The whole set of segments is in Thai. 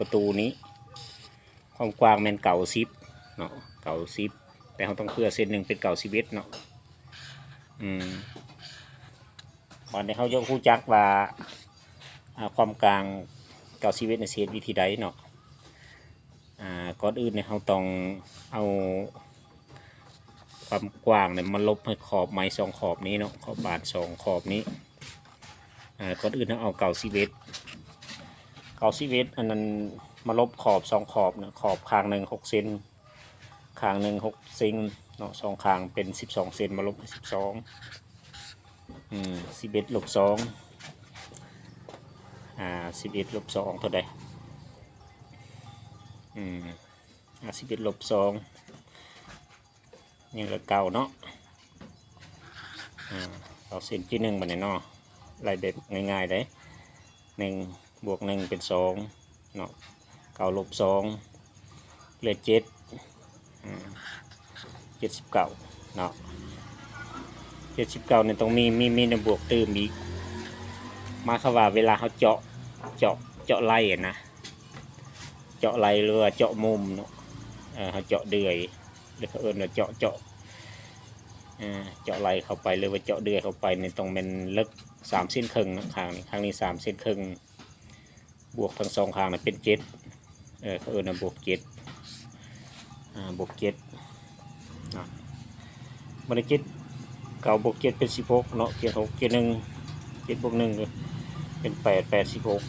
ประตูนี้ความกว้างแม่น90เนาะ90แต่เราต้องเพื่อเส้นหนึ่งเป็น91เนาะตอนนี้เขาจะรู้จักว่าความกลาง91ในเศษวิธีใดเนาะก่อนอื่นเนี่ยเราต้องเอาความกว้างเนี่ยมาลบให้ขอบไม้2ขอบนี้เนาะขอบบาน2ขอบนี้ก่อนอื่นเราเอา91อันนั้นมาลบขอบ2ขอบนะขอบข้างหนึ่ง6 เซนข้างหนึ่ง6 เซนเนาะ2ข้างเป็น12 เซนมาลบให้12 11 ลบ 211 ลบ 2เท่าใด11 ลบ 2ยังเหลือเก่าเนาะเอาเส้นที่1มาเนี่ยเนาะไล่แบบง่ายๆเลย1 บวก 1เป็น2เนาะ9 ลบ 2เหลือ7 79เนาะ79เนี่ยต้องมีในบวกเติมอีกมาคำว่าเวลาเขาเจาะไล่นะเจาะไล่หรือว่าเจาะมุมเนาะเขาเจาะเดือยหรือเขาเอิ้นว่าเจาะไล่เข้าไปหรือว่าเจาะเดือยเข้าไปในตรงเป็นลึก3 เซนครึ่งนะข้างนี้3 เซนครึ่งบวกทั้ง2ข้างนะเป็น7เขาเอิ้นว่าบวก7บวก7นะบันทึก9 บวก 7เป็น16เนาะ7 6 7 1 7 บวก 1เป็น8 8 16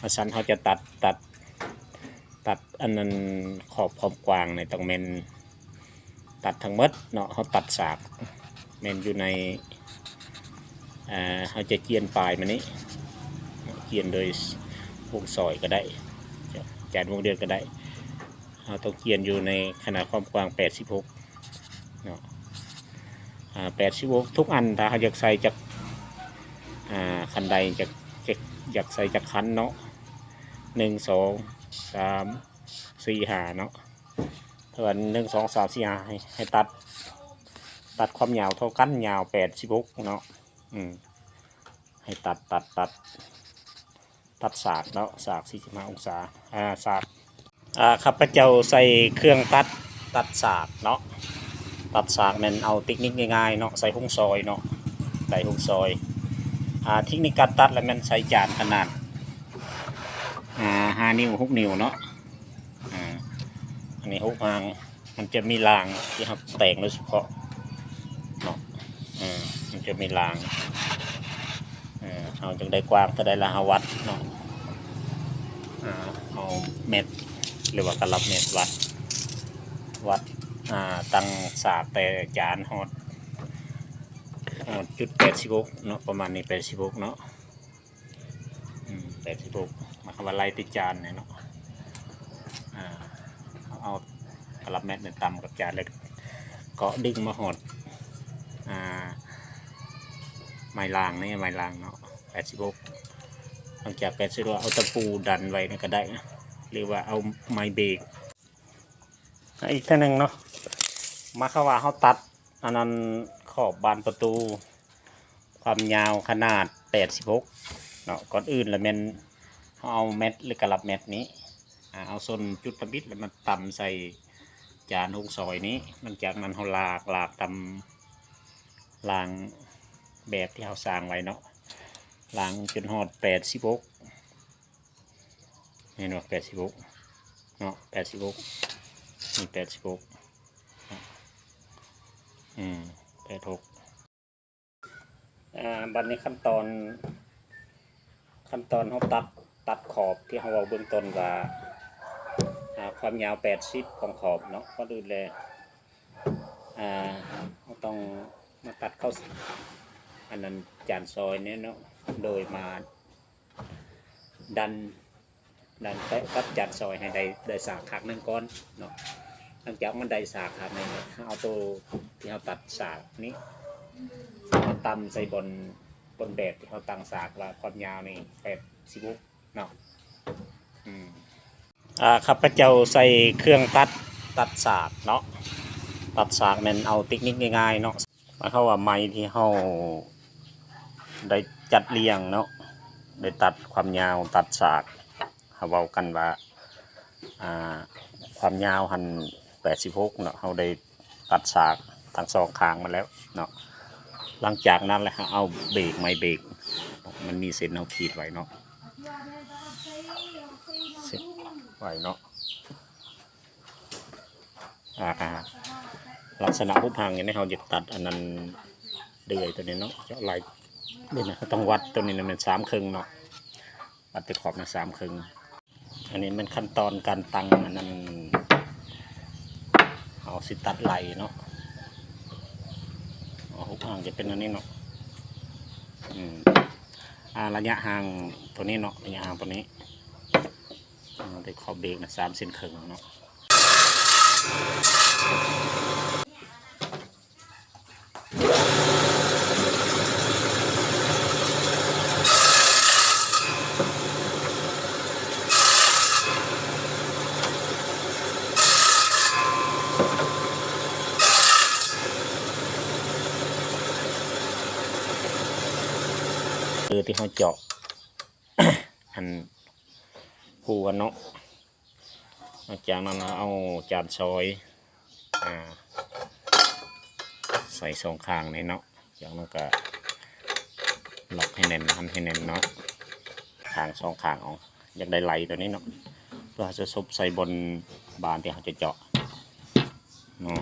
มาสั้นเขาจะตัดอันนั้นขอบความกว้างในตรงเมนตัดทั้งหมดเนาะเขาตัดสากเมนอยู่ในเขาจะเจียนปลายมันนี้เจียนโดยวงซอยก็ได้จานวงเดือนก็ได้เราต้องเจียนอยู่ในขนาดความกว้าง86เนาะ86ทุกอันถ้าเขาอยากใส่จากคันใดอยากใส่จากคันเนาะ1 2 3 4 5เนาะถ้าวัน1 2 3 4 5ให้ตัดความยาวเท่ากันยาว86เนาะให้ตัดสากเนาะสาก45 องศาสากข้าพเจ้าใส่เครื่องตัดสากเนาะตัดสากมันเอาเทคนิคง่ายๆเนาะใส่หุ้งซอยเนาะใส่หุ้งซอยเทคนิคการตัดแล้วมันใส่จานขนาด5 นิ้ว6 นิ้วเนาะอันนี้6 หางมันจะมีรางที่ครับแต่งโดยเฉพาะเนาะมันจะมีรางเอาจังได้กว้างเท่าใดละหาวัดเนาะเอาเม็ดหรือว่ากระลับเม็ดวัดตั้งสากแต่จานหอดจุด86เนาะประมาณนี้86เนาะ86มาคำว่าไล่ติดจานเนี่ยเนาะเอากระลับเม็ดเนี่ยต่ำกับจานเลยก็ดึงมาหอดไม้ลางนี่ไม้ลางเนาะ86หลังจาก86เอาตะปูดันไว้ก็ได้นะหรือว่าเอาไม้เบรกอีกท่านึงเนาะมาคำว่าเขาตัดอันนั้นขอบบานประตูความยาวขนาด86เนาะก่อนอื่นแล้วมันเอาเม็ดหรือกระลับเม็ดนี้เอาส้นจุดตะบิดแล้วมันตำใส่จานหุ้งซอยนี้หลังจากนั้นเขาลากตำลางแบบที่เขาสร้างไว้เนาะลางจนหอด86เห็นว่า86เนาะ86นี่8686บัดนี้ขั้นตอนเขาตัดขอบที่เขาเอาเบื้องต้นว่าความยาว80ของขอบเนาะก็ดูแลเขาต้องมาตัดเข้าอันนั้นจานซอยเนี่ยเนาะโดยมาดันตัดจานซอยให้ได้สากขากนึงก้อนเนาะหลังจากมันได้สากขากนึงเอาตัวที่เขาตัดสากนี้มาตำใส่บนแบบที่เขาตั้งสากว่าความยาวนี่86เนาะข้าพเจ้าใส่เครื่องตัดสากเนาะตัดสากมันเอาเทคนิคง่ายๆเนาะมาเข้าว่าไม้ที่เขาได้จัดเรียงเนาะได้ตัดความยาวตัดสาก เขาเว้ากันว่าความยาวหัน86เนาะเขาได้ตัดสากทั้งสองข้างมาแล้วเนาะหลังจากนั้นแหละเอาเบรกไม่เบรกมันมีเส้นเอาขีดไว้เนาะเส้นไว้เนาะลักษณะผู้พังอย่างนี้เขาจะตัดอันนั้นเดือยตัวนี้เนาะเจาะไหลนี่นะต้องวัดตัวนี้นะมัน3 ครึ่งเนาะวัดไปขอบนะ3 ครึ่งอันนี้มันขั้นตอนการตั้งอันนั้นเอาสิตัดไหลเนาะผู้พังจะเป็นอันนี้เนาะระยะห่างตัวนี้เนาะระยะห่างตัวนี้ได้ขอบเบรกนะ3 เซนครึ่งเนาะคือที่เขาเจาะ อันผูกันเนาะจากนั้นเอาจานซอยใส่2 ข้างในเนาะจากนั้นก็ล็อกให้แน่นทำให้แน่นเนาะข้าง2 ข้างเอาอยากได้ไหลตัวนี้เนาะเพื่อจะซบใส่บนบานที่เขาจะเจาะเนาะ